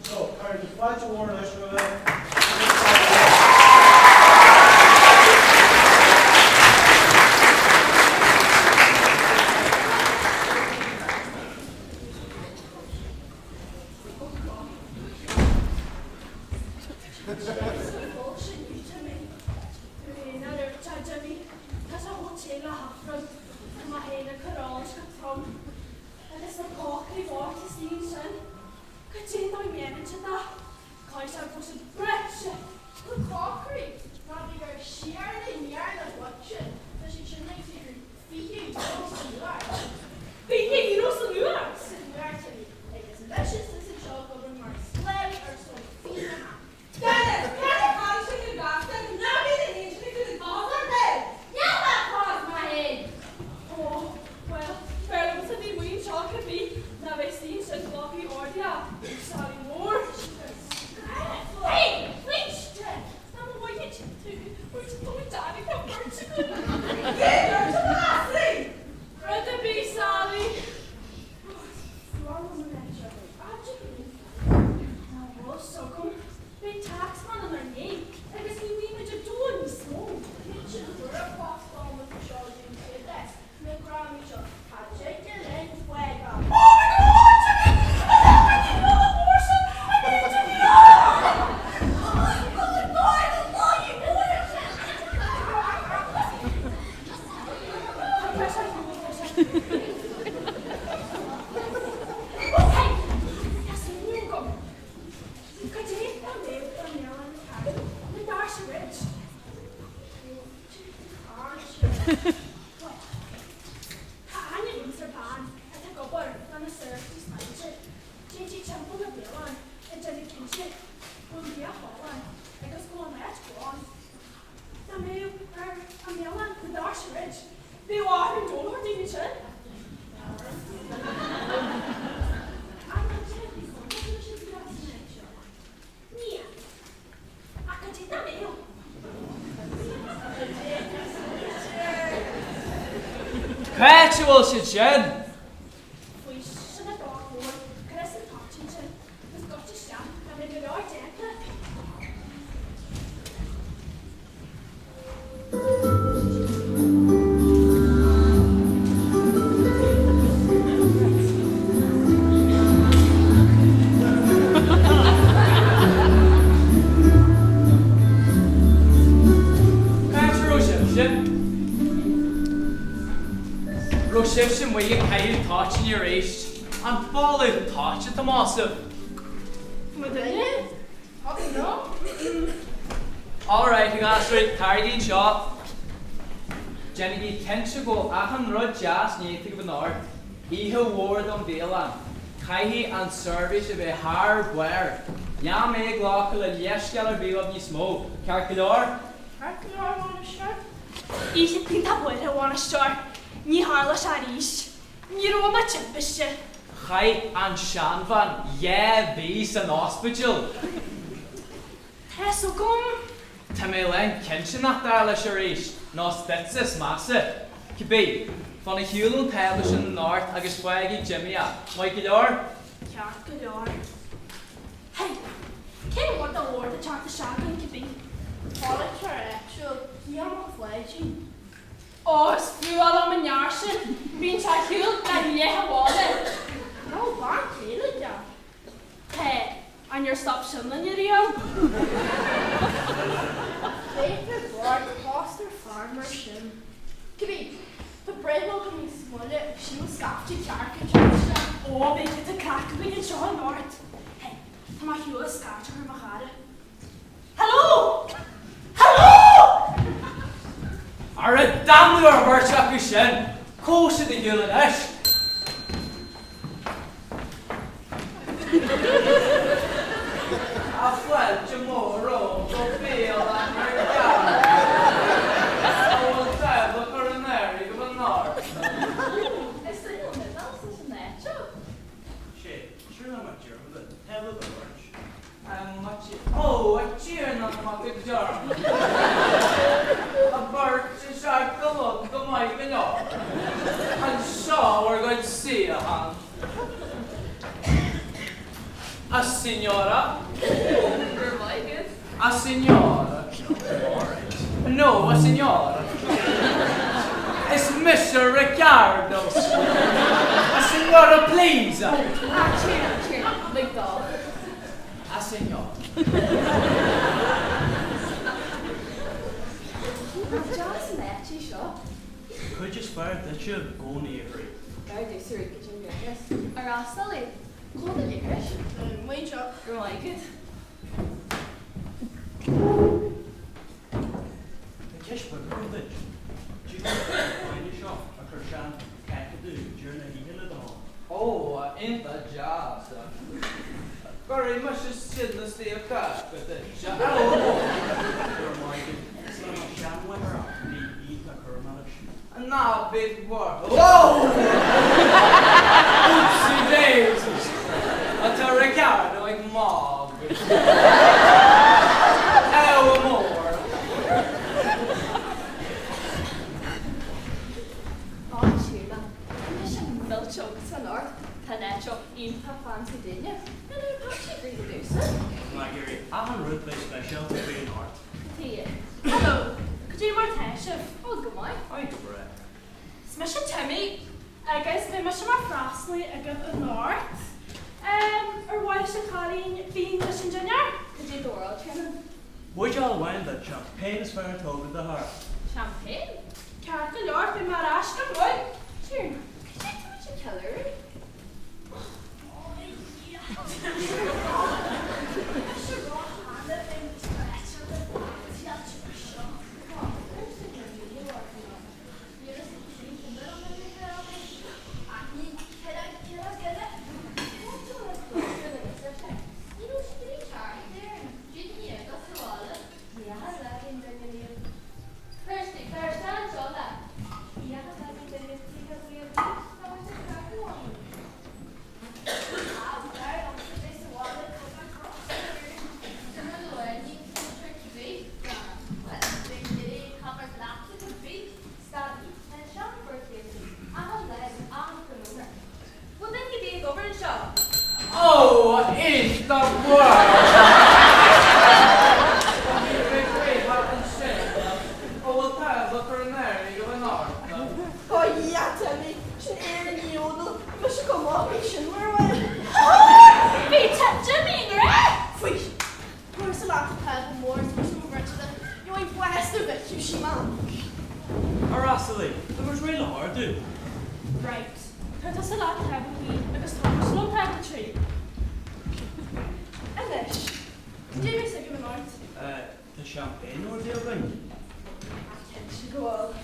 So, Carl, just watch your warning, I should have. Perpetual Ciarán. Roshifshim we cael touch in your age and fall out touch at the massive. Alright, you guys right, Pháidín shot. Jenny Kensha go Ahan Rod Jas Native Benor. He who wore them Bialann. Kaihi and service of a hardware. Yam egg local and yeshkeller be of you smoke. Calculor? Calculor want to start? Easy think up with I want to start. Ní hála sáríš. Ní Roma chimpiste. Chai and Shanvan, yeah, bees an hospital. Teso gum. Tamelen Kenshin nach darla sharish, nos tetsis massa. Kibi, van a Hulun television north agus swaggy Jimmya. Michaelor? Calculor. Hey, can what the Lord the chart the shotgun could be? Politics actual, Ciarán Mac Pháidín. Spú am an jaarsin, bín sa hiúil na léthe bháile. No, bad Féile da. Hey, and you're stop shunning you Rio? Leitir board foster farmer shin. Kibi, the bread will come small it, she will scaff to character. Oh, big it a crack being in Sean North. Hey, come on, you a scatter her mahara. Hello! Hello! Alright, damn you are worth up your shin. Course of the Uladh. A fled tomorrow, go Bialann Ricciardo. I will tell the coronary of a north. Is there no else in that job? Shit, sure I'm a German. Have a look at lunch. I'm much. Oh, a cheer not my good job. A bird to shark the look, the mic and all. And so we're going to see a hand. A signora. Good. A signora. No, a signora. It's Mr. Ricciardo. A signora, please. Cheer. Big dog. A signora. Just let you shop. Could you spare that you go near her? Daar is er een beetje Arastally. Call the English. Wait up. You're like it. The kish were good. Do you find a shop? A Ciarán Mac Pháidín during the Fhéile the hall. Oh, in the job, sir. Very much as sinless the car, but the job. You're minded. It's not a sham with her. The eat a kermanage. Not big work. Whoa! Oopsie daisies. I tell Ricciardo like mob. Oh, more. Oh, Sheila. Is je milchok van North? Tanetjo in Pafan Pháidín. En ik had je agree to do so. Like Gary, I have a root place special to be in art. Tia. Hello. Could you more tashif? Oh, good morning. I go for it. Smash Timmy. Agus be much more frostly a good the north. Or why should Ceanainn being mission junior? Did you do oral training? Would y'all win that champagne is fair told with the heart? Champagne? Carta Lord be Marashka boy. Sure. Could you tell me your colour? Oh, is the world! Oh, well, Tad, look her in there, you go in Oh, yeah, Timmy. She's airing the yodel. We should go on, we should wear one. Be Jimmy, right? Fui. Where's the last pad more? Where's the over to the. You ain't west of it, you she man. Aracely, it was really hard to. Right. Put us a lot of time with me because Thomas won't have the tree. And this. Did you miss a good night? The champagne or the ring? She go on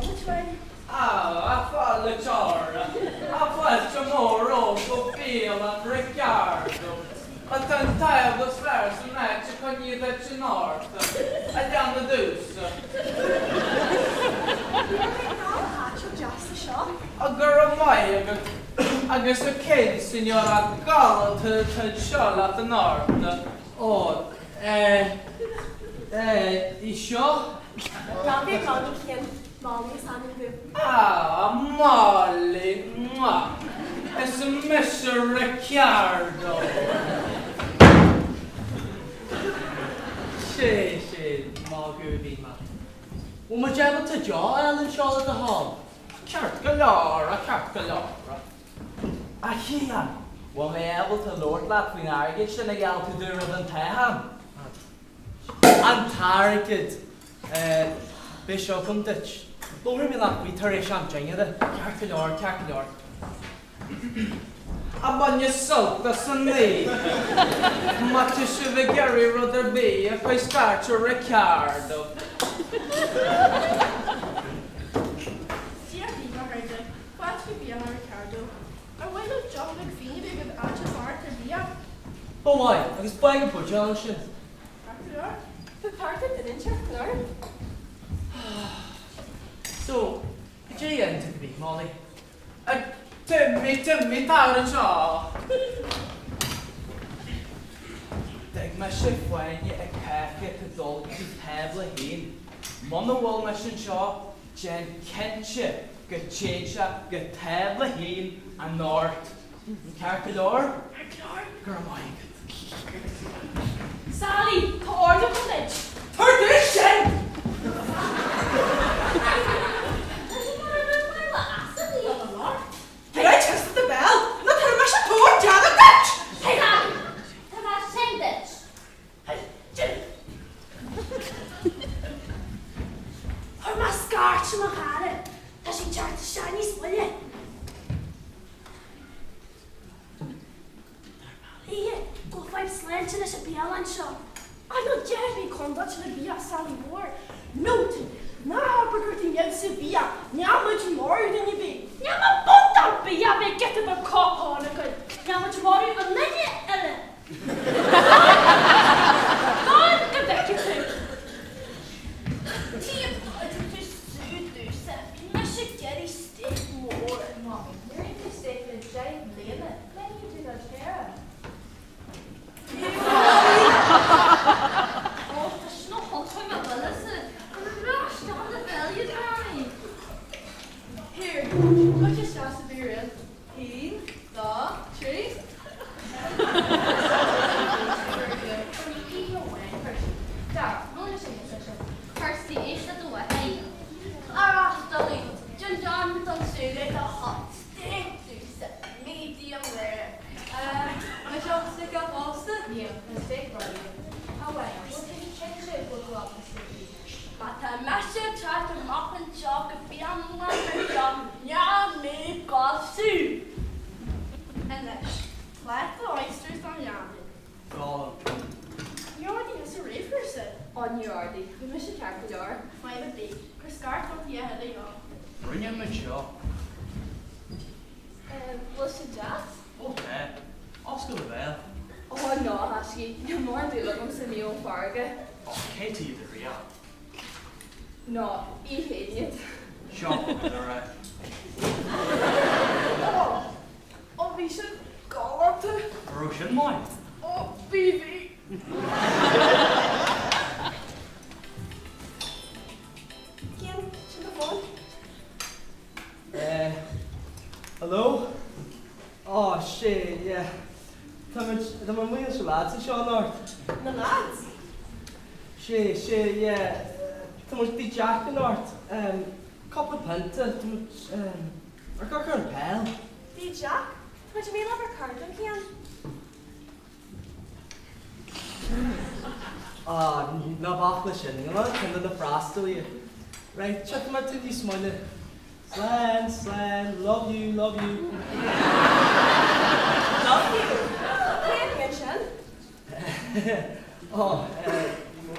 the train. Ah, I thought tomorrow go Bialann Ricciardo. Att den tävlar svär som närt så kan ge det till norr. Att jag med dus. Just the shop. Och gör mig agus a kid signora Ghaoth Dobhair at the north. Oh, isio? Robbie Connie Kim. Molly Sandy Boo. Ah, Molly. Mwah. It's a Mr. Ricciardo. She, Marguerite, man. Well, my job to jaw, Ellen Charlotte the Hall. Carcalara. Ah, here. Well, me able to Lord Lap when I get to the gal to do with an Teham. And Target, Bishop and Ditch. Lord, me lap, we Tarish and Janga, Carcalar. I'm on your soap, that's on me. Much as should the Gary rather be if I start to Ricciardo. Bialann Ricciardo. I went to John McPhee with Archie's art and Bia. But why? I was buying a bunch of shit. The party didn't you? So, did you enter the big Molly? Timmy, power and shaw. Dig my shift when you a packet to dog to table heen. Mon the wall mission shaw, Jen Kenship. Get change up, get table heen and north. Carcalar? Girl, my Sally, tá orda go leid. Tar this sin! Hey, I tested the bell. Look how much I poured down the ditch. Hey, Sally, tá má sin ditch. Hey, Jimmy. Her má scarch yn chare. Tá sin teart shiny smuile. Ie, go five slant in a Bialann seo. I know Jeremy conduct to the Bia Sally Moore. Note, na Albuquerque yet Sevilla. Nya much more than you be. Nya ma bunta Bia be get the cop on a good. Nya much more than you Ellen. God, go back you too. Tia, I just suit yourself. I should get a stick more. Mommy, you're into steak and giant Leitir. When you do that hair? Oh, there's no whole time of Melissa. I'm rushed on the value time. Here, put your sauce of beer in. 1, 2, 3. Daar, wil je zeggen, zusje? Kirsty, is dat de way? Ah, Dolly. John dan sturen de hot steak. Dus medium rare. Met jouw stick up Austin? Nee, een steak body. Oh wait, what did you change it for the love But a massive tart of mop and chalk of Bialann Ricciardo. Yeah, me golf soup. And then, flat the oysters on yamen. Gálan. You already has a rave person. On you already. We miss your character door. Find a big. Chris Scarf up the head of you. Rinne me seo. What's the jazz? Okay. Scoildrámaíochta. Oh no, Ashley. You're more do love him than you, Farga. Katie the real. No, you idiot. Shop with her. Oh, we should go up to. Russian mine. Oh, baby. Again, to the phone. Hello? Oh, shit, yeah. Tá man mwy'n siarad sy'n Sean Ort. The lads. Shit, yeah. Tá man di Jack yn Ort. Couple penta, tá man... Ar gael yn pel. The Jack? What do you mean over card, Cian? Ah, na bach na sin, yma, cynda na frastal i. Right, check ma ti di smile. Slan, love you. Love you. Cian, mention. Oh,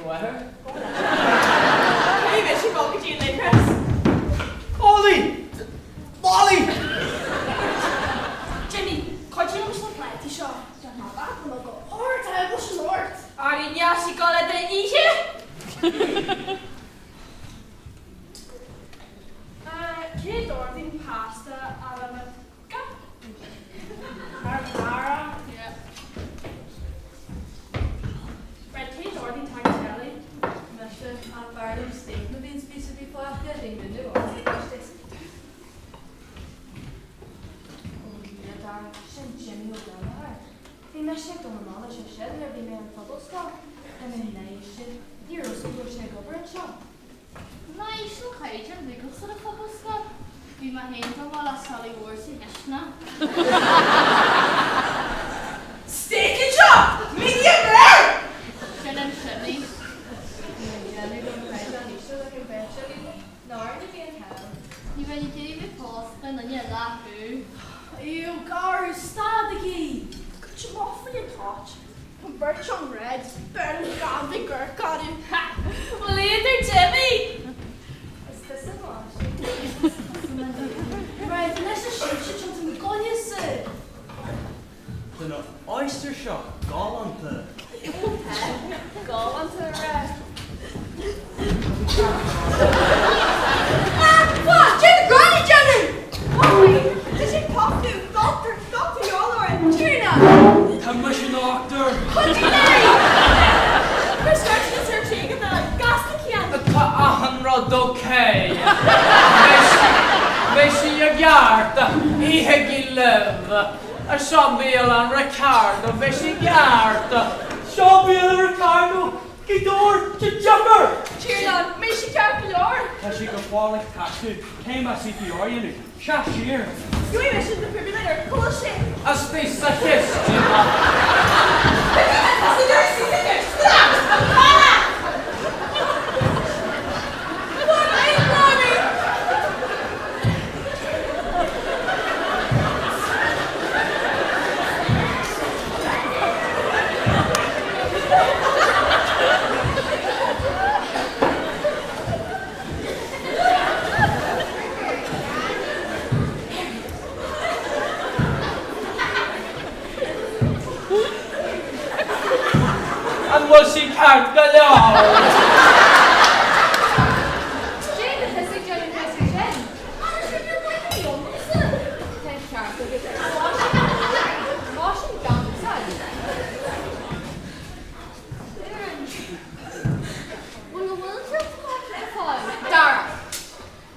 where? Hey, bitch, you got me to Chris. Molly! Jimmy, could you almost look like shop? Don't know that, we'll go. Ort, I wish an ort. Are you yes, you got it in each? Kid ordering pasta a la carbonara. Yeah. Right, kid ordering tagliatelle. Mesje aan paarden steek met een specifiek vraag ding de nu als ik was dit. Ja, daar zijn Jimmy op de haar. Die mesje heeft om een alles je shed er die meer een Pobalscoil en een neisje. Die er zo door zijn over het shop. Náisiúnta Leitir Nicholas ar a Pobalscoil. Bhí mar héantar bhil a Sally Wars in Isna. Steak and chop! Medium rare! Sin an Shibby. Ja, nu doen we het dan niet zo dat ik ben chili. Nou, de bien hebben. Ní bhain ní dé bh pásca na ní láthú. Ew, gar, stadigi! Could you off with your touch? Birch on red, burn down the girl got him. Ha! Well, Leitir, Jimmy! Is this a wash? Right, let's just shoot you to me gun you, sir. Dyna oyster shop. Gálan ta. Go on to the rest. What? Jimmy, granny, Jimmy! Oh, wait, did you pop to Doctor Yolor and Trina? Commission doctor. What do you mean? Chris starts to search taking the gas to can. Tá 100 okay. Messi a ghearta, ihe gi lev. A siom Bialann Ricciardo, Bialann Ricciardo. Siom Bialann Ricciardo, Ghaoth Dobhair. Ciarán, me she can't be your. Tá sí go fála taú, céim a CPR Seá siar. You ain't mentioned the defibrillator. Cool shit. A space a kiss. And was she can't go down. Jane, the physic Jane and physic Jane. You're going to be on this. Thank you, Charles. Go get that. Washing down the side. Will the Wiltshire fall? Dara.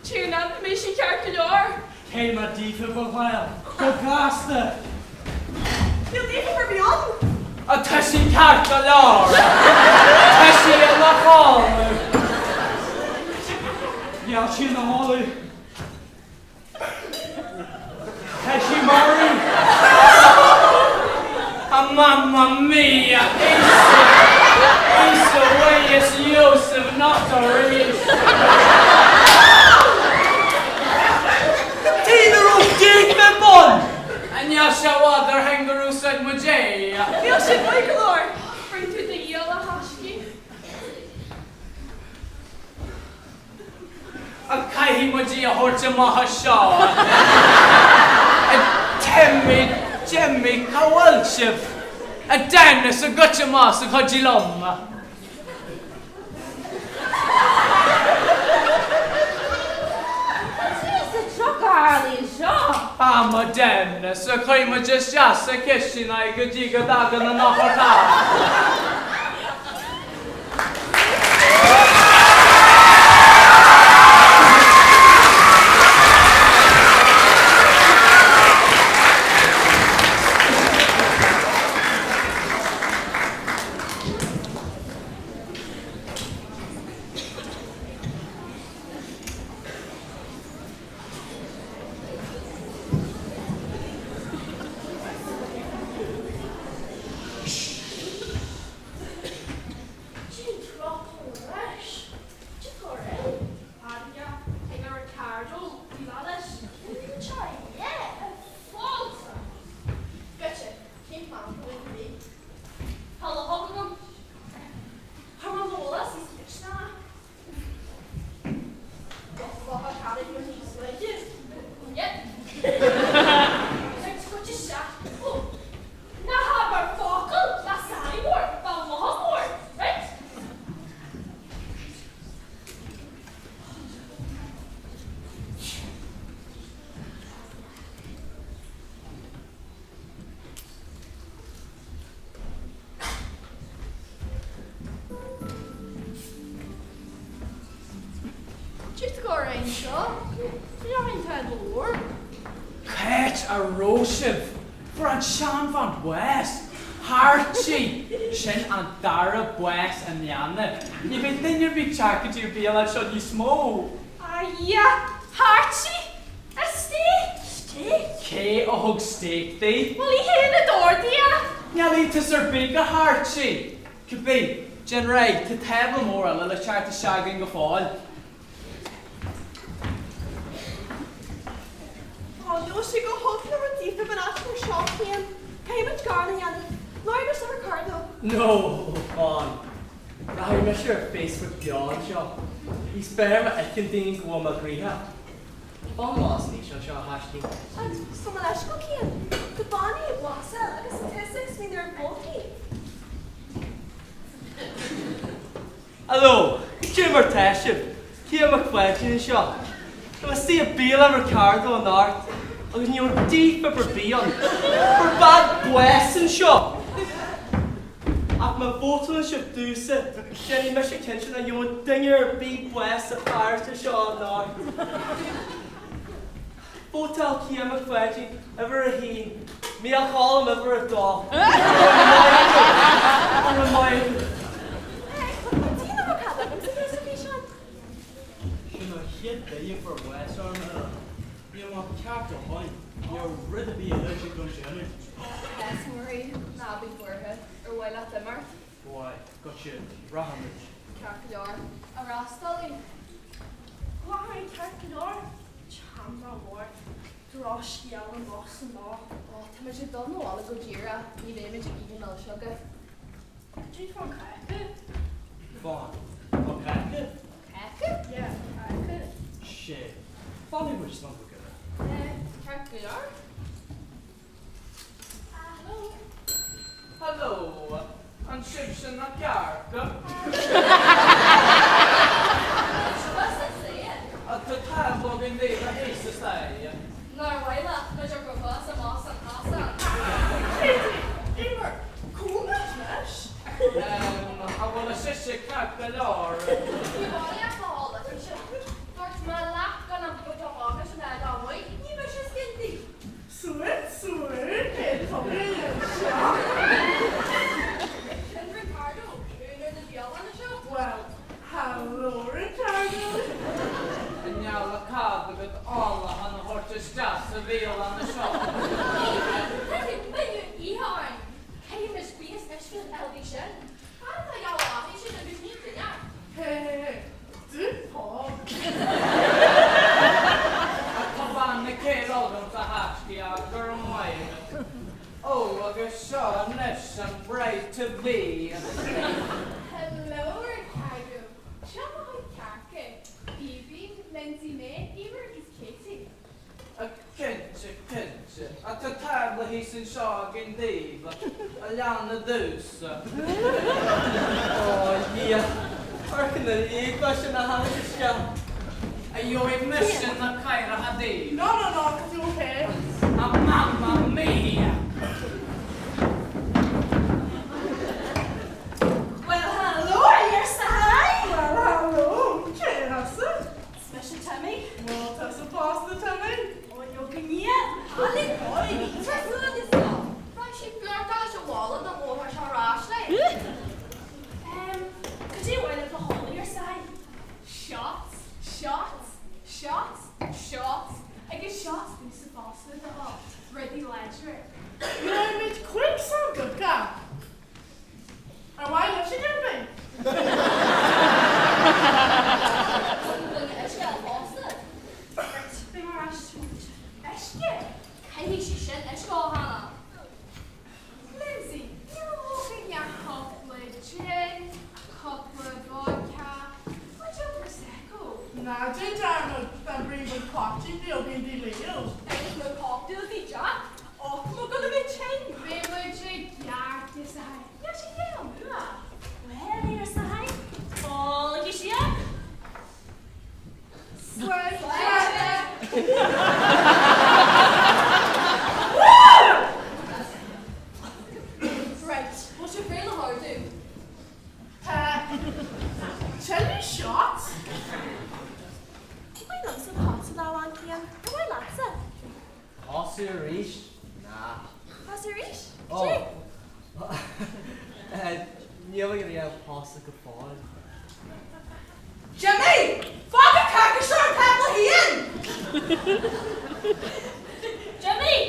Ciarán, me she can't be your. Céim a dífa go bhil, go gasta. You'll leave it for beyond. A Tessie can't go down. Tessie in the hall. Yeah, sí na hála. Tá Murray. Mamma mia. It's the way it's Joseph, not the reach. And you shall water hang the roost at Mujay. Feel shit like a lord. Bring to the yellow husky. A Kaihi Mujay a Horta Mahashaw. A Jemmy Kawalship. A Dennis a Gutchamas a Kajilom. I'm a Dennis a Kaima just a kitchen I could dig a dog and a knock Catch a roshiv for a Sean van West. Harchie, Shin and Dara West and Yana. You been then you'll be chatting to your Bialann shall you smoke. Yeah, Harchie. A steak. Steak? Kay a hug steak thee. Will he hit the door, dear? Nearly to Sir Bigger Harchie. Could be. Generate to table more a little chat to shagging the fall. Oh, you should go hooking over deep of an actual shop here. Payment garden, Yana. Mr. Ricciardo. No, on. I miss your face with Bialann shop. He's better at Ekending go Magriha. On last nation shop hashing. And someone else go here. The Bonnie of Wassa, like a statistics mean they're bulky. Hello, Jimmer Taship. Ciarán Mac Pháidín shop. I see a Bialann Ricciardo on art. I was near deep for Bialann. For bad blessing shop. At my photo should do so. Jenny miss your attention and you would dinger be blessed at Paris to show on art. Photo Ciarán Mac Pháidín ever a heen. Me a call him over a dog. Shit, you for West Arm. You want capital point. You're rid of the allergic on Ceanainn. Yes, Marie, now before her, or while at the mark. Boy, got you. Rahamage. Carcador, a rastali. Why, Carcador? Chamber war. Drosh yellow moss and all. Oh, Timothy don't know all the good year. You name it, you know, sugar. Do you want Carcador? Fine. Okay. Heck? Yeah, Carcador. Shit. Funny which number good. Carcador? Hello. Hello, I'm Ciarán Mac Pháidín. What's that saying? At the time, logging the race to stay. No, why not? Because you're going to some awesome pasta. Emer, cool smash. I want to sit a calculator. You want to have all the shit. There's my lap gonna put your office and I don't wait. You wish it's skinty. Sweet, come in. And Ricciardo, you know the Bialann show? Well, hello, Ricciardo. And now the card with all on the horse's just the wheel on the shop. Hey, when you e-horn, came as be a special elevation. I thought y'all off, you should have been neat, yeah. Hey, du Paul. Come on, the kid over to Hatchki, I'll go away. Oh, I guess so, nice and bright to be. Hello, Ricciardo. Chama Carke. Evie, Lindsay May, Eber is Katie. A kinch. At the table he's in shock indeed, but a young deuce. Oh, yeah. Arcan the question I have to show. Are you a mission the Cairo Hadid? No, because you're okay. A mamma mia! Well, hello, your side. Well, hello. Cheers. Special tummy. Well, that's a pasta tummy. Oh, you're good yet. Holly boy. What's food is that? Right, she blurred out your wall and the water shall rash like. Could you wait at the hole on your side? Shots. I get shots in the boss with the hall. Ready Leitir. You know, I made quick some good guy. And why don't you do me? Be more ash to Eske. Hey, she shed Esko Hannah. Lindsay, you're looking at a couple of gin, a couple of vodka. What's your Prosecco? Nah, Ginger, I'm breathing cocktail, you'll be delirious. There's no cocktail, the Jack. Oh, we're gonna be chained. Beverage, yeah, decide. Yeah, she did on Mula. Well, your side. Oh, look at she up. Sweat. Right, what's your Féile hard do? Chili shots? Why not some hot that one, Ciarán? Or why lots of? Osirish? Nah. How's your reach? Oh. Nearly going to have pasta Ghaoth. Jimmy! Fucking cock a short pepper he in! Jimmy!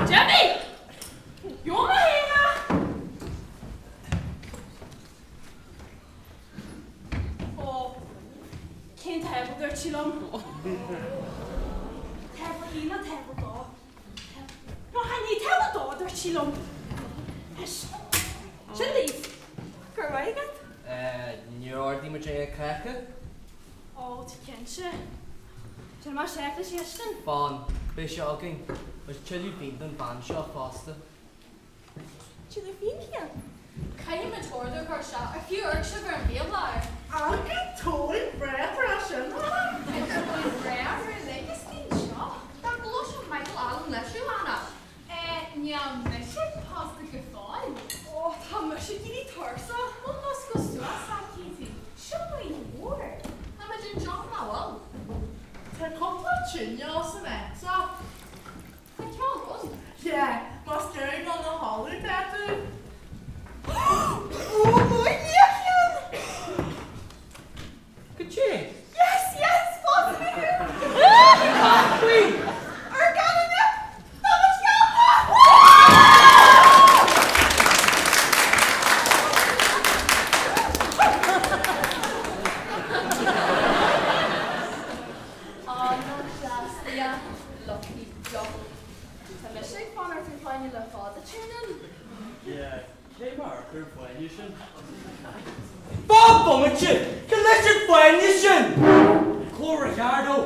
Jimmy! You're my hero! Oh, can't have their chillum. Table hina, table door. No, honey, table door, their chillum. Chilies. Correct? Nuadhráma Maja Cracker? Oh, to Kensha. Can I check this yesterday? Fun. Be shocking. Was chili bean than ban shot pasta. Chili bean here. Came and tore the car shot. A few urge sugar and beer bar. I'll get toy bread Russian. It's going rare for a legacy shot. That blush of Michael Allen Leitir. Yeah, mission pasta Ghaoth. Oh, how much did you eat torso? What must go suicide, Katie? Show me more. I'm a John Noel. Take off the chin, you're some extra. I Bob Bummachin! Collected Fine Cló Ricciardo.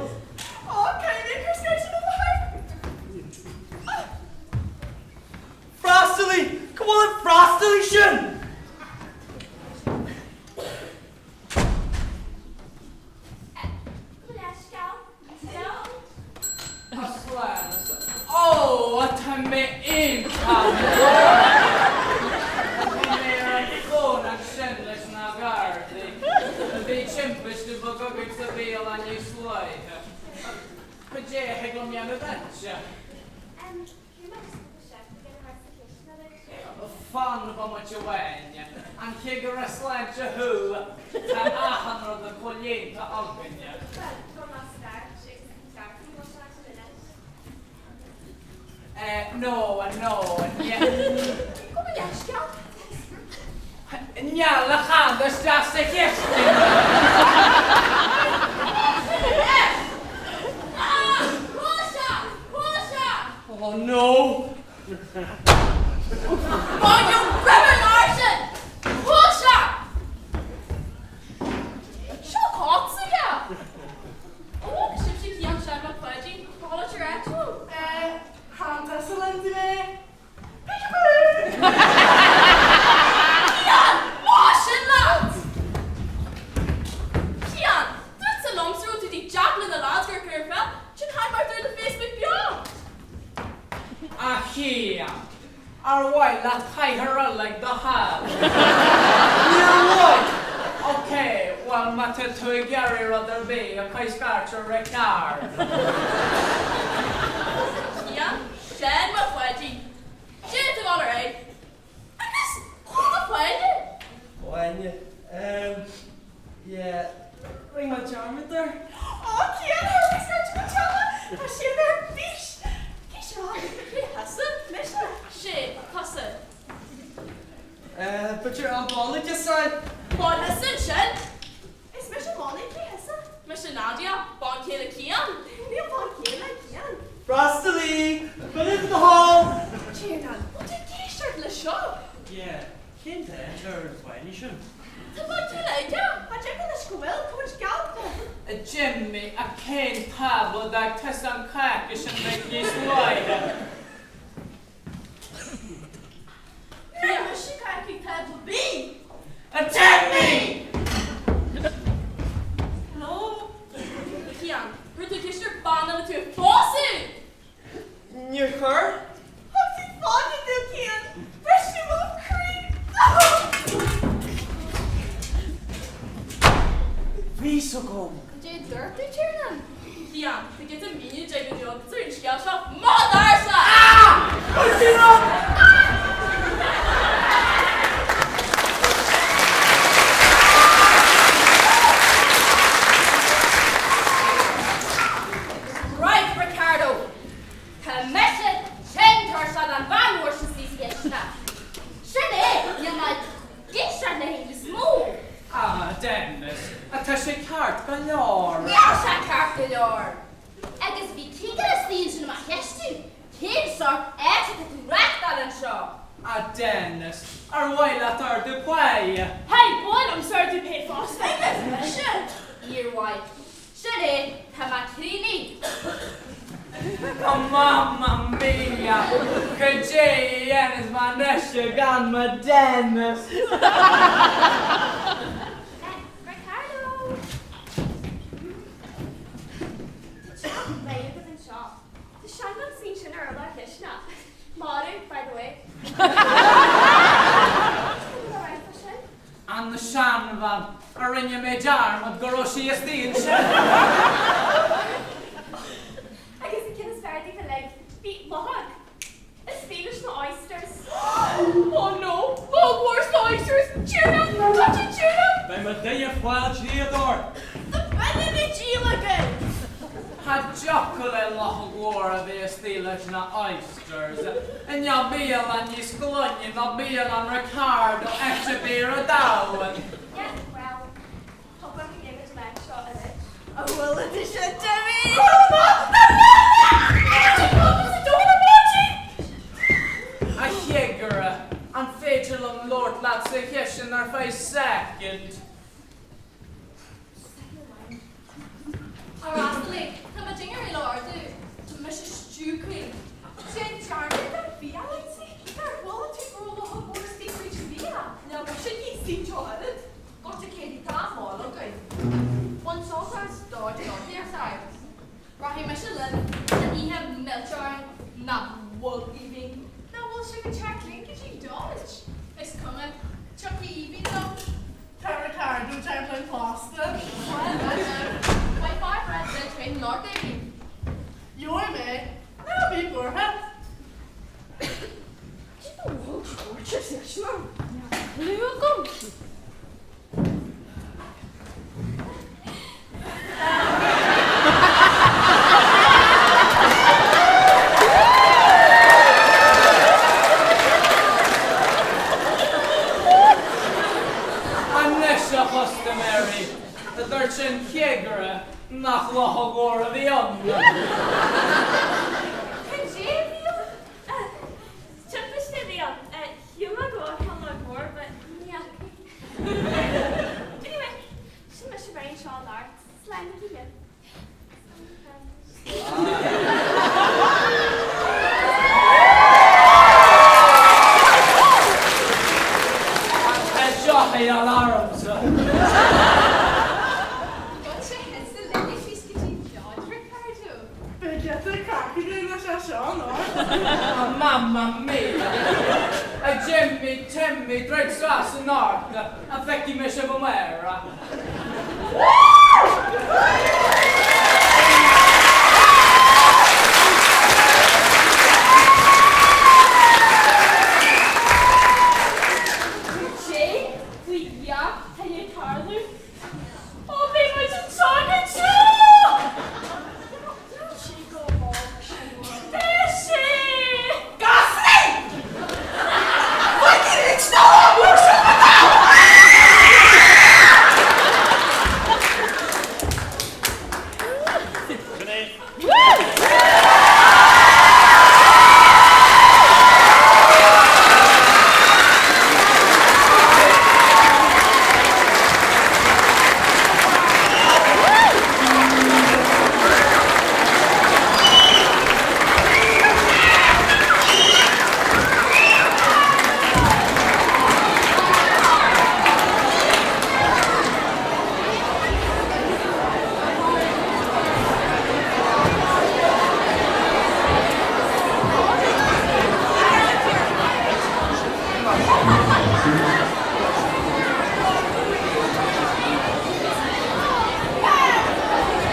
Frostily! Come on, Frostily shin! Oh, what a me income! The chimpish to book a big seville on your slide. But Jay, I go me on the bench. Fun of much away, and Kigger a slant to who, and a hundred of the collier to open you. No, and yet. Ja, we gaan dus straks de kist in. Oh no! Oh, you rebel arson! Pusha! Shock off again! Oh, ship she young Ciarán Mac Pháidín. Call it your actual. Hand us a lens me. Motion lads! Ciarán, that's a lump through to the Jacqueline the lads were careful. Should hide my through the Facebook beyond. Here. Our white that high her like the hell. You're what? Okay, well, matter to Gary rather be a high scratcher Ricciardo. Ciarán, Ciarán Mac Pháidín. Gentle all right. I guess, who's the Féile? When you, yeah. Ring my charm in there. Oh, Ciarán, how are we starting to tell her? She there, fish. Kiss her off. Hassan, Mishnah. She, Hassan. But you're on ball, like you said. Bon Hassan, Shen. Is Mishnah Molly, Hassan? Mishnah Nadia, Bon Kayla Ciarán. We're born here like Ciarán. Frostily! Put it in the hall! Ciarán, what did you start the show? Yeah, cyn te, yr Fáidín. Ta Bon Kayla, I checked on the school, Coach Ghaoth. Jimmy, a cane table that tests on crackers and make this wide. yeah, but she can't keep tabs with me. Attack me! No. Ciarán, we're to kiss your band on the two bossy. You her? How's it fun to do, Ciarán? Vegetable cream. Visogom. Jay dirty, Ciarán. Ciarán, to get a mini jig with you, so you scale shop. Mother's What's it up? Right, Ricciardo. Commission, Torsad and Van Horses these gets now. Shirley, you might get Shirley this move. Ah, Dennis, a tashy cart galore. Yes, I can't do door. Agus vi kigar stíðin ma hestu. Kirsar eftir to rækta den show. Ah, Dennis, our way at our play. Hey, boy, I'm sorry to pay for this mission. You're white. Shirley, Tamakrini. Oh, mamma mia! Che Jay is my nesher gun, my Dennis. Ricciardo. The Ciarán Mac seen Shinner about Kishna. Modern, by the way. And the Shanvan, are in your major arm of Goroshi Esteen. I guess the kid is fairly for like beat log. It's Féile no oysters. Oh no, Hogwarts oysters. Ciarán, touch it, Ciarán. Bij me die fáil tríador. The Benedict again. Had chocolate Lochgóir of the Steelers na oysters. And your Bialann Ricciardo, no Bialann Ricciardo, extra beer a down. Yeah, well, hope I can give it a leg shot at it. Oh, well, it is a Jimmy. A higger, and fate Pendulum Lord laat sig hession naar 5 second. Arastly, na ma dinger I lord do. To Mrs. Stewqueen. Jen Jarney, that Bialann Ricciardo, quality for all the hot water steak reach via. Now, what should you see to it? Got to Katie Tam all, okay. One sauce I started on their side. Rahim Michelin, and he have Melchor, not wool evening. Now, we'll sugar track linkage in Dodge. It's coming. Chucky evening, though. Ricardo, Champlain Boston. My 5 residents in North Davy. You're me. That'll be for her. You don't know what you're saying. Blue gum. Customary, the Durchin Kiegara, nach Lochagora the Young. Anyway, she must have arranged all art. Slime with you. Jockey alarms. Gotcha, hence the lady she's getting George Ricardo. But get the cocky in the session, or? Mamma mia! A Jimmy, Timmy, Drake Sass and Art, a Fecky Mishavamera.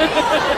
Ha ha ha!